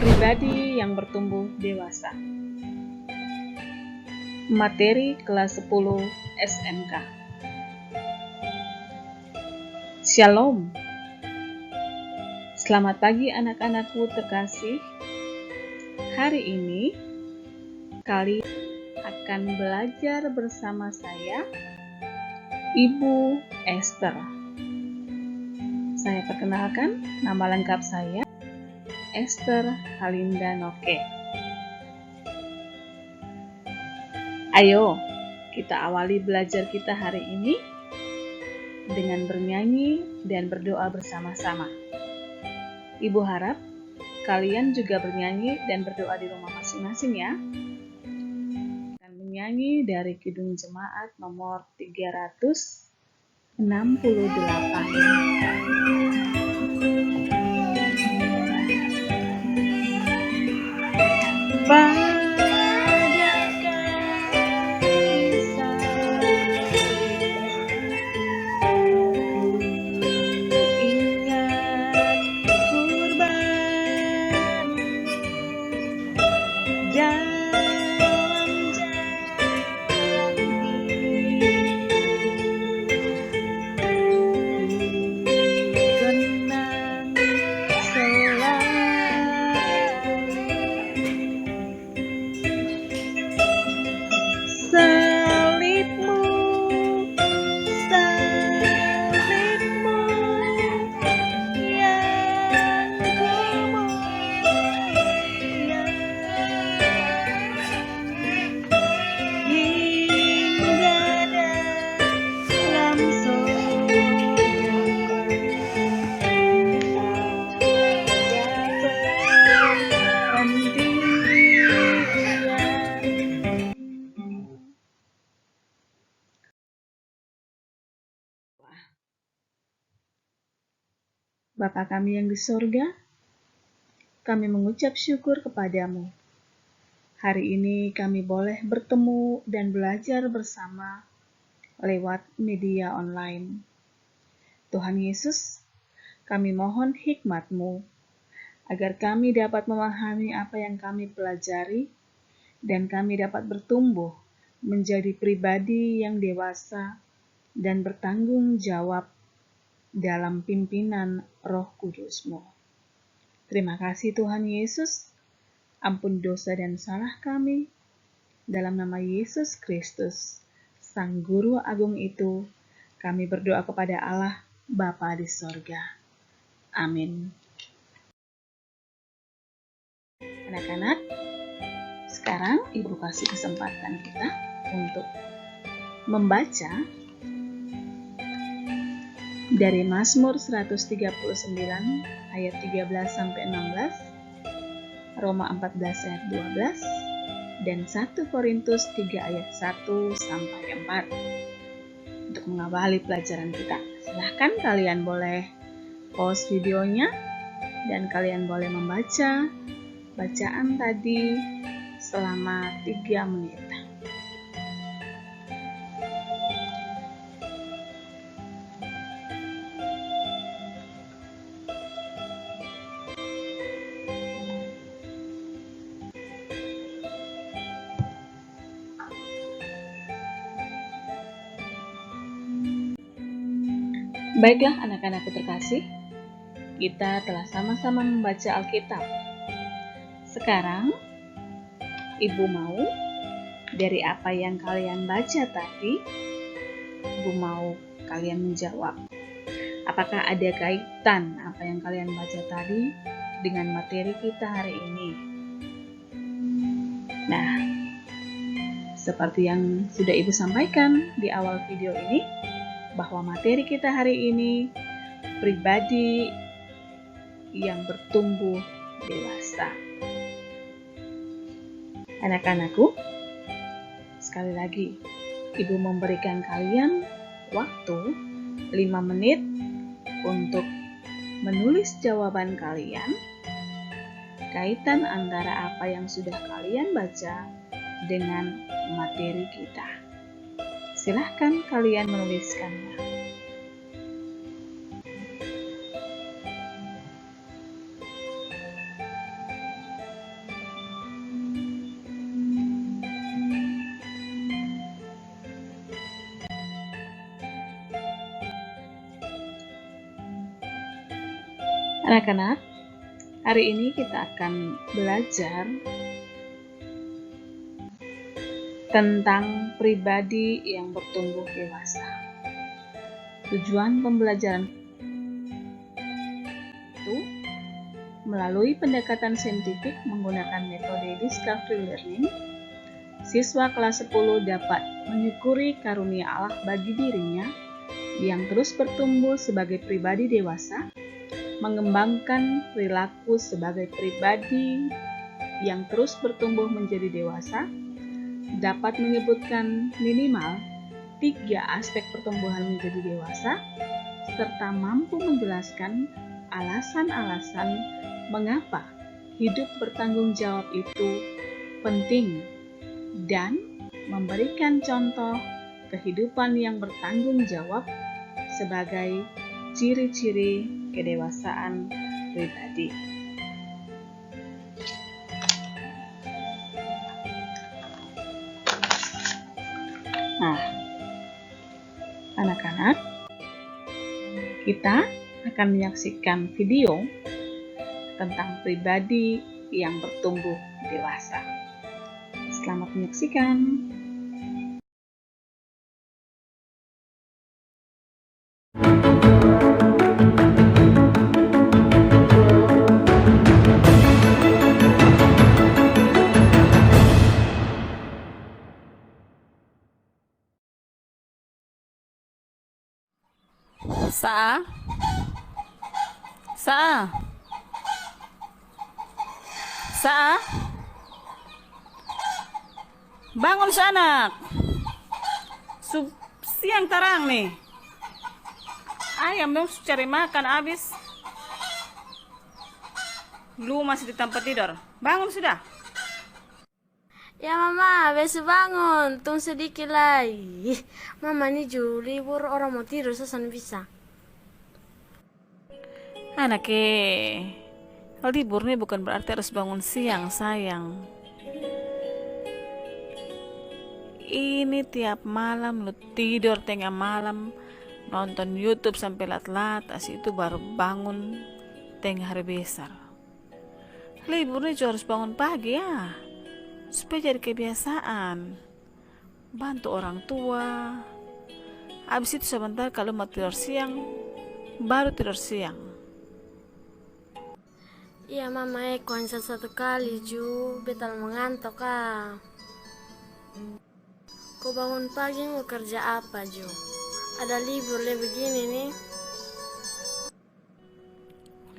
Pribadi yang bertumbuh dewasa. Materi kelas 10 SMK. Shalom. Selamat pagi anak-anakku terkasih. Hari ini kalian akan belajar bersama saya, Ibu Esther. Saya perkenalkan, nama lengkap saya Esther Halinda Noke. Ayo, kita awali belajar kita hari ini dengan bernyanyi dan berdoa bersama-sama. Ibu harap kalian juga bernyanyi dan berdoa di rumah masing-masing ya. Akan menyanyi dari Kidung Jemaat nomor 368. Bapa kami yang di sorga, kami mengucap syukur kepadamu. Hari ini kami boleh bertemu dan belajar bersama lewat media online. Tuhan Yesus, kami mohon hikmat-Mu agar kami dapat memahami apa yang kami pelajari dan kami dapat bertumbuh menjadi pribadi yang dewasa dan bertanggung jawab dalam pimpinan Roh Kudus-Mu. Terima kasih Tuhan Yesus, ampun dosa dan salah kami, dalam nama Yesus Kristus, Sang Guru Agung itu, kami berdoa kepada Allah Bapa di sorga. Amin. Anak-anak, sekarang Ibu kasih kesempatan kita untuk membaca dari Mazmur 139 ayat 13-16, Roma 14 ayat 12, dan 1 Korintus 3 ayat 1-4. Untuk mengawali pelajaran kita, silahkan kalian boleh pause videonya dan kalian boleh membaca bacaan tadi selama 3 menit. Baiklah anak-anakku terkasih, kita telah sama-sama membaca Alkitab. Sekarang, Ibu mau dari apa yang kalian baca tadi, Ibu mau kalian menjawab. Apakah ada kaitan apa yang kalian baca tadi dengan materi kita hari ini? Nah, seperti yang sudah Ibu sampaikan di awal video ini, bahwa materi kita hari ini pribadi yang bertumbuh dewasa. Anak-anakku, sekali lagi, Ibu memberikan kalian waktu 5 menit untuk menulis jawaban kalian, kaitan antara apa yang sudah kalian baca dengan materi kita. Silahkan kalian menuliskannya. Anak-anak, hari ini kita akan belajar tentang pribadi yang bertumbuh dewasa. Tujuan pembelajaran itu melalui pendekatan saintifik menggunakan metode discovery learning, siswa kelas 10 dapat menyukuri karunia Allah bagi dirinya yang terus bertumbuh sebagai pribadi dewasa, mengembangkan perilaku sebagai pribadi yang terus bertumbuh menjadi dewasa, dapat menyebutkan minimal 3 aspek pertumbuhan menjadi dewasa, serta mampu menjelaskan alasan-alasan mengapa hidup bertanggung jawab itu penting dan memberikan contoh kehidupan yang bertanggung jawab sebagai ciri-ciri kedewasaan pribadi. Nah, anak-anak, kita akan menyaksikan video tentang pribadi yang bertumbuh dewasa. Selamat menyaksikan. Sa, bangun si anak. Siang tarang nih. Ayam dong cari makan abis. Lu masih di tempat tidur. Bangun sudah. Ya mama, besok bangun, tunggu sedikit lagi. Mama ini Juli libur, orang mau tidur, sesan bisa. Libur nih bukan berarti harus bangun siang, sayang. Ini tiap malam lu tidur tengah malam, nonton YouTube sampai lat-lat, itu baru bangun tengah hari besar. Libur nih harus bangun pagi ya, supaya jadi kebiasaan. Bantu orang tua. Habis itu sebentar kalau mau tidur siang, baru tidur siang. Iya mama, konser satu kali Ju, betal mengantuk kah. Kau bangun pagi mau kerja apa Ju? Ada libur begini nih.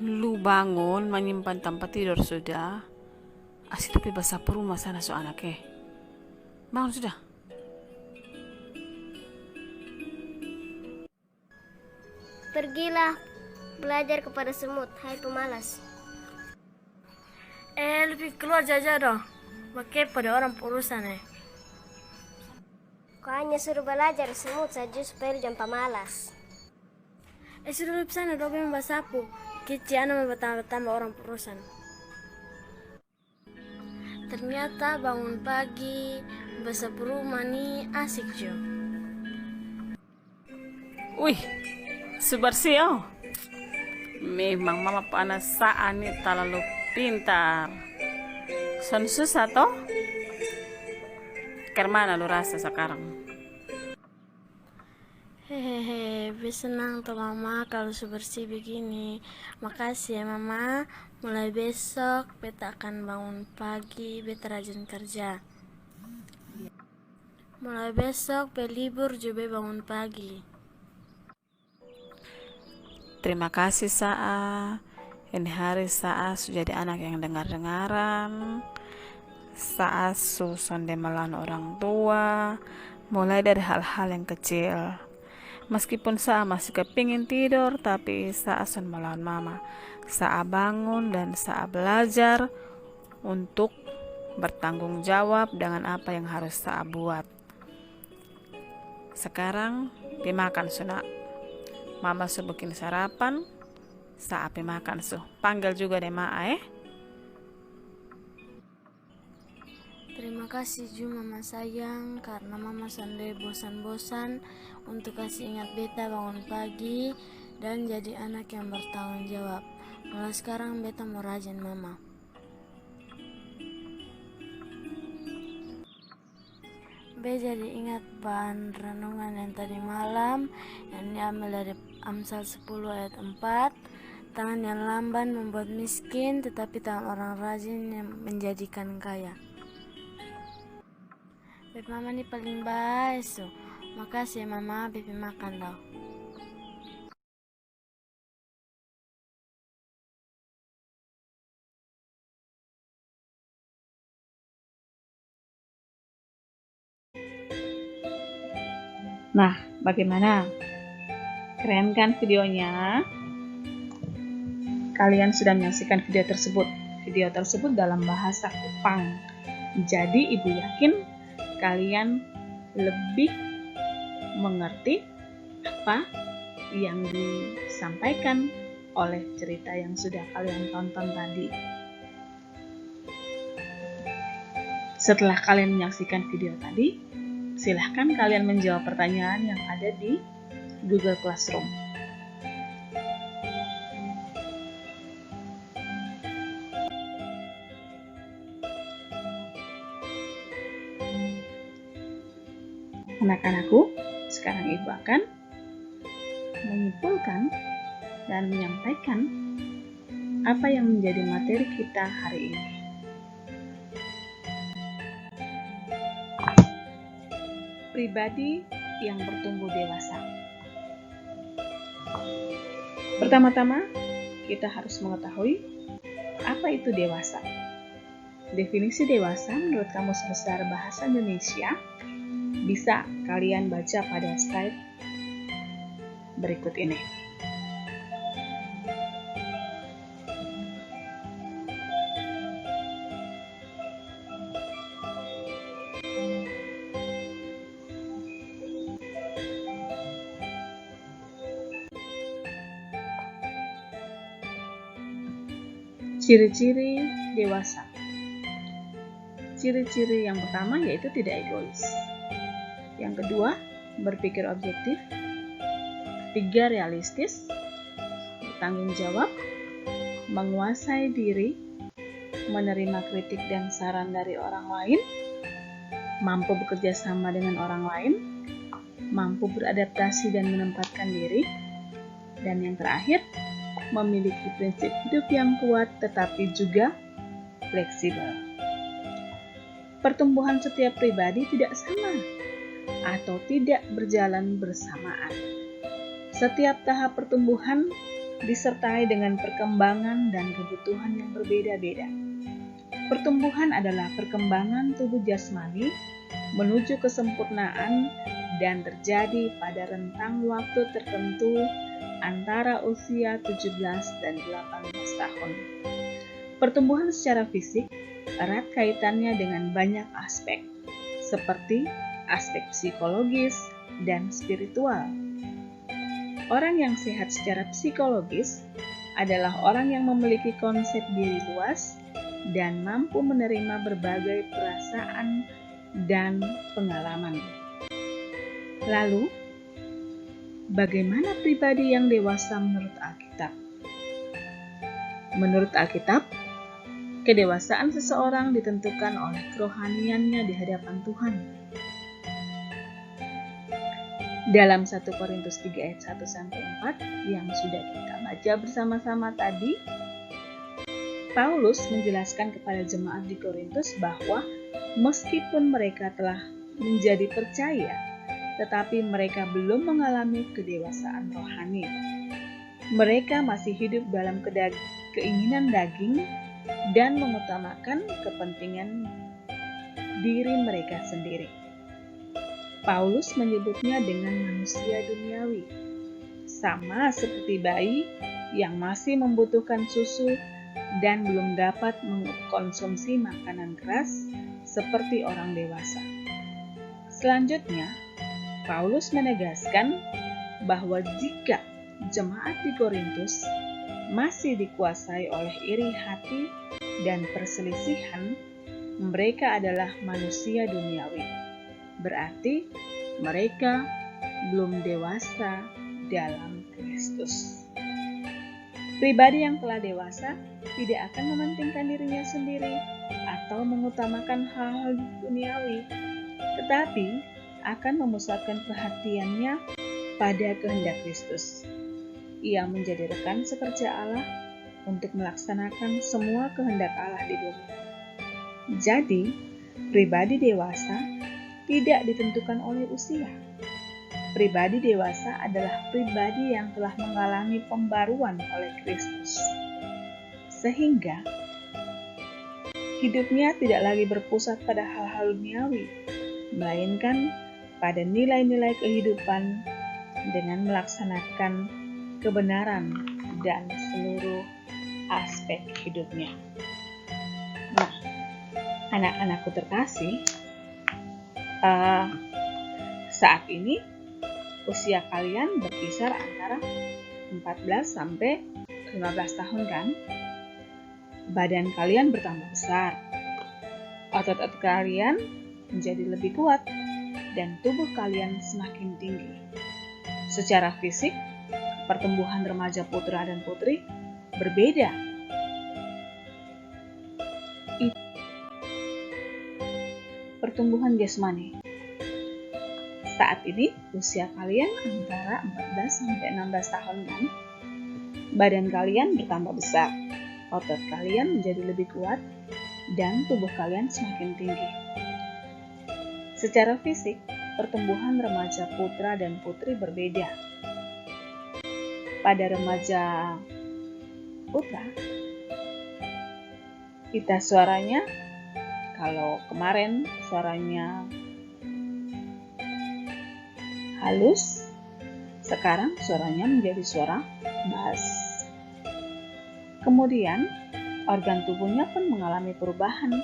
Lu bangun menyimpan tempat tidur sudah. Asyik tapi basah rumah sana so anaknya. Bangun sudah. Pergilah belajar kepada semut, hai pemalas. Lebih keluar jaja dong. Pakai pada orang urusan Kau hanya suruh belajar semut saja supaya jangan pemalas. Suruh lebih sana dong memang basapu. Kecian sama bertambah orang urusan. Ternyata bangun pagi, basapu rumah nih asik Jo. Wih, sebersih oh. Memang mama panas saat nih terlalu pintar. Son susah toh? Kemana lu rasa sekarang? Hehehe, senang tuh mama kalau sebersih begini. Makasih ya mama. Mulai besok beta akan bangun pagi, beta rajin kerja. Mulai besok libur juga bangun pagi. Terima kasih Saa. Ini hari Saa sudah jadi anak yang dengar-dengaran. Saa sonde melawan orang tua, mulai dari hal-hal yang kecil. Meskipun Saa masih kepingin tidur, tapi Saa son melawan mama. Saa bangun dan Saa belajar untuk bertanggung jawab dengan apa yang harus Saa buat. Sekarang dimakan sunak. Mama bikin sarapan, Saa makan panggil juga deh maa Terima kasih Ju mama sayang, karena mama sande bosan-bosan untuk kasih ingat beta bangun pagi dan jadi anak yang bertanggung jawab. Mulai sekarang beta mau rajin mama. Be jadi ingat bahan renungan yang tadi malam yang diambil dari Amsal 10 ayat 4. Tangan yang lamban membuat miskin, tetapi tangan orang rajin yang menjadikan kaya. Beb mama ini paling baik so. Makasih ya mama, beb makan tau. Nah, bagaimana? Keren kan videonya? Kalian sudah menyaksikan video tersebut. Video tersebut dalam bahasa Kupang. Jadi ibu yakin kalian lebih mengerti apa yang disampaikan oleh cerita yang sudah kalian tonton tadi. Setelah kalian menyaksikan video tadi, silahkan kalian menjawab pertanyaan yang ada di Google Classroom. Anak-anakku, sekarang ibu akan menyimpulkan dan menyampaikan apa yang menjadi materi kita hari ini. Pribadi yang bertumbuh dewasa. Pertama-tama, kita harus mengetahui apa itu dewasa. Definisi dewasa menurut Kamus Besar Bahasa Indonesia bisa kalian baca pada slide berikut ini. Ciri-ciri dewasa. Ciri-ciri yang pertama yaitu tidak egois. Yang kedua, berpikir objektif. Ketiga, realistis. Bertanggung jawab. Menguasai diri. Menerima kritik dan saran dari orang lain. Mampu bekerja sama dengan orang lain. Mampu beradaptasi dan menempatkan diri. Dan yang terakhir, memiliki prinsip hidup yang kuat tetapi juga fleksibel. Pertumbuhan setiap pribadi tidak sama atau tidak berjalan bersamaan. Setiap tahap pertumbuhan disertai dengan perkembangan dan kebutuhan yang berbeda-beda. Pertumbuhan adalah perkembangan tubuh jasmani menuju kesempurnaan dan terjadi pada rentang waktu tertentu antara usia 17 dan 18 tahun. Pertumbuhan secara fisik erat kaitannya dengan banyak aspek, seperti aspek psikologis dan spiritual. Orang yang sehat secara psikologis adalah orang yang memiliki konsep diri luas dan mampu menerima berbagai perasaan dan pengalaman. Lalu, bagaimana pribadi yang dewasa menurut Alkitab? Menurut Alkitab, kedewasaan seseorang ditentukan oleh kerohaniannya di hadapan Tuhan. Dalam 1 Korintus 3 ayat 1-4 yang sudah kita baca bersama-sama tadi, Paulus menjelaskan kepada jemaat di Korintus bahwa meskipun mereka telah menjadi percaya, tetapi mereka belum mengalami kedewasaan rohani. Mereka masih hidup dalam keinginan daging dan mengutamakan kepentingan diri mereka sendiri. Paulus menyebutnya dengan manusia duniawi, sama seperti bayi yang masih membutuhkan susu dan belum dapat mengkonsumsi makanan keras seperti orang dewasa. Selanjutnya, Paulus menegaskan bahwa jika jemaat di Korintus masih dikuasai oleh iri hati dan perselisihan, mereka adalah manusia duniawi. Berarti mereka belum dewasa dalam Kristus. Pribadi yang telah dewasa tidak akan mementingkan dirinya sendiri atau mengutamakan hal-hal duniawi, tetapi akan memusatkan perhatiannya pada kehendak Kristus. Ia menjadi rekan sekerja Allah untuk melaksanakan semua kehendak Allah di bumi. Jadi, pribadi dewasa tidak ditentukan oleh usia. Pribadi dewasa adalah pribadi yang telah mengalami pembaruan oleh Kristus, sehingga hidupnya tidak lagi berpusat pada hal-hal duniawi, melainkan pada nilai-nilai kehidupan dengan melaksanakan kebenaran dan seluruh aspek hidupnya. Nah, anak-anakku terkasih, saat ini usia kalian berkisar antara 14 sampai 15 tahun kan? Badan kalian bertambah besar, otot-otot kalian menjadi lebih kuat, dan tubuh kalian semakin tinggi. Secara fisik, pertumbuhan remaja putra dan putri berbeda. Pertumbuhan jasmani. Saat ini usia kalian antara 14 sampai 16 tahun kan? Badan kalian bertambah besar, otot kalian menjadi lebih kuat, dan tubuh kalian semakin tinggi. Secara fisik, pertumbuhan remaja putra dan putri berbeda. Pada remaja putra, pita suaranya, kalau kemarin suaranya halus, sekarang suaranya menjadi suara bass. Kemudian, organ tubuhnya pun mengalami perubahan.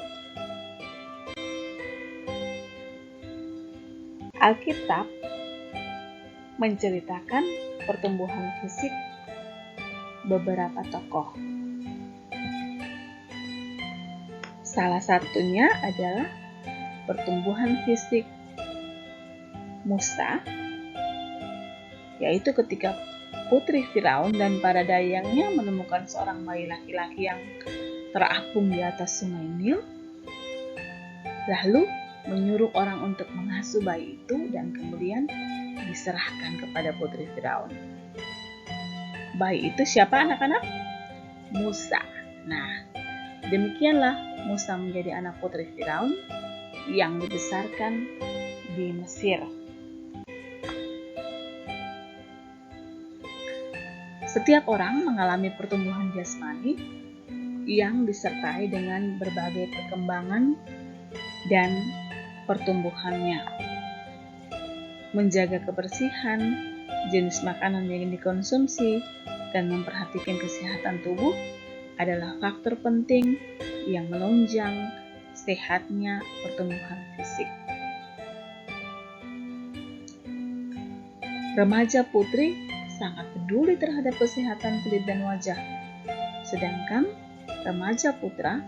Alkitab menceritakan pertumbuhan fisik beberapa tokoh. Salah satunya adalah pertumbuhan fisik Musa, yaitu ketika putri Firaun dan para dayangnya menemukan seorang bayi laki-laki yang terapung di atas sungai Nil, lalu menyuruh orang untuk mengasuh bayi itu dan kemudian diserahkan kepada putri Firaun. Bayi itu siapa anak-anak? Musa. Nah, demikianlah Musa menjadi anak putri Firaun yang dibesarkan di Mesir. Setiap orang mengalami pertumbuhan jasmani yang disertai dengan berbagai perkembangan dan pertumbuhannya. Menjaga kebersihan, jenis makanan yang dikonsumsi, dan memperhatikan kesehatan tubuh adalah faktor penting yang menunjang sehatnya pertumbuhan fisik. Remaja putri sangat peduli terhadap kesehatan kulit dan wajah, sedangkan remaja putra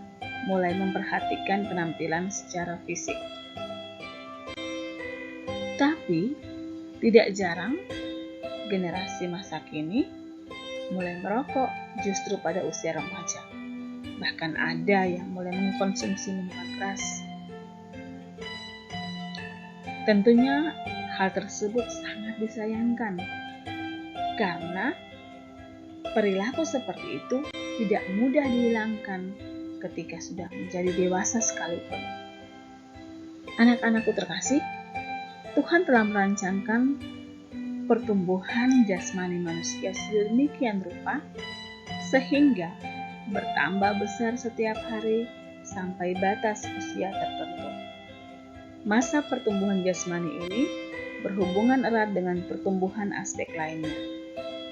mulai memperhatikan penampilan secara fisik. Tapi, tidak jarang generasi masa kini mulai merokok justru pada usia remaja. Bahkan ada yang mulai mengkonsumsi minuman keras. Tentunya hal tersebut sangat disayangkan, karena perilaku seperti itu tidak mudah dihilangkan ketika sudah menjadi dewasa sekalipun. Anak-anakku terkasih, Tuhan telah merancangkan pertumbuhan jasmani manusia sedemikian rupa sehingga bertambah besar setiap hari sampai batas usia tertentu. Masa pertumbuhan jasmani ini berhubungan erat dengan pertumbuhan aspek lainnya.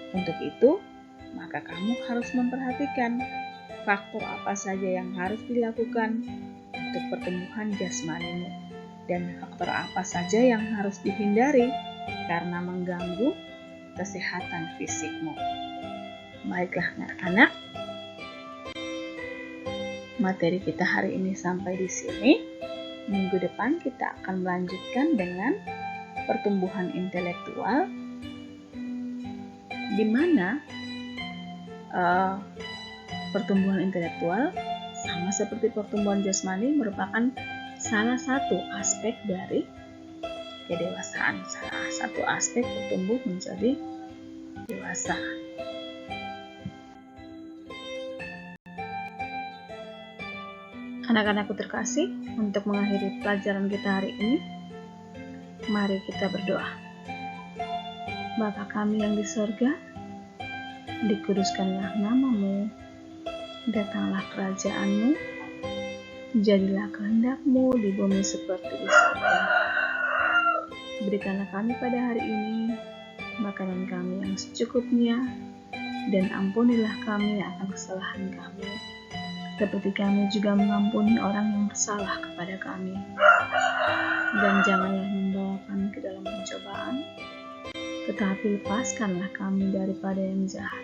Untuk itu, maka kamu harus memperhatikan faktor apa saja yang harus dilakukan untuk pertumbuhan jasmanimu dan faktor apa saja yang harus dihindari karena mengganggu kesehatan fisikmu. Baiklah anak-anak, materi kita hari ini sampai di sini. Minggu depan kita akan melanjutkan dengan pertumbuhan intelektual, di mana pertumbuhan intelektual sama seperti pertumbuhan jasmani merupakan salah satu aspek dari kedewasaan, salah satu aspek bertumbuh menjadi dewasa. Anak-anakku terkasih, untuk mengakhiri pelajaran kita hari ini, mari kita berdoa. Bapa kami yang di surga, dikuduskanlah namamu, datanglah kerajaanmu, jadilah kehendakmu di bumi seperti di surga. Berikanlah kami pada hari ini makanan kami yang secukupnya, dan ampunilah kami akan kesalahan kami, seperti kami juga mengampuni orang yang bersalah kepada kami. Dan janganlah membawa kami ke dalam pencobaan, tetapi lepaskanlah kami daripada yang jahat.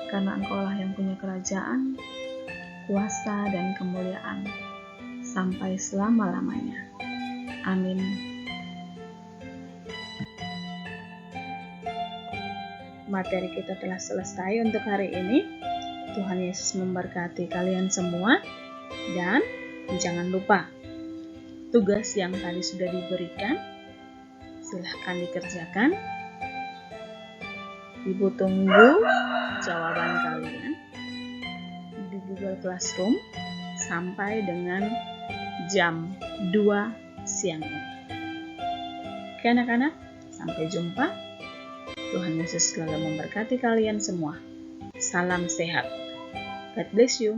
Karena Engkaulah yang punya kerajaan, kuasa, dan kemuliaan sampai selama-lamanya. Amin. Materi kita telah selesai untuk hari ini. Tuhan Yesus memberkati kalian semua, dan jangan lupa tugas yang tadi sudah diberikan, silahkan dikerjakan. Ibu tunggu jawaban kalian di Google Classroom sampai dengan jam 2 siang ini. Oke anak-anak, sampai jumpa. Tuhan Yesus selalu memberkati kalian semua. Salam sehat. God bless you.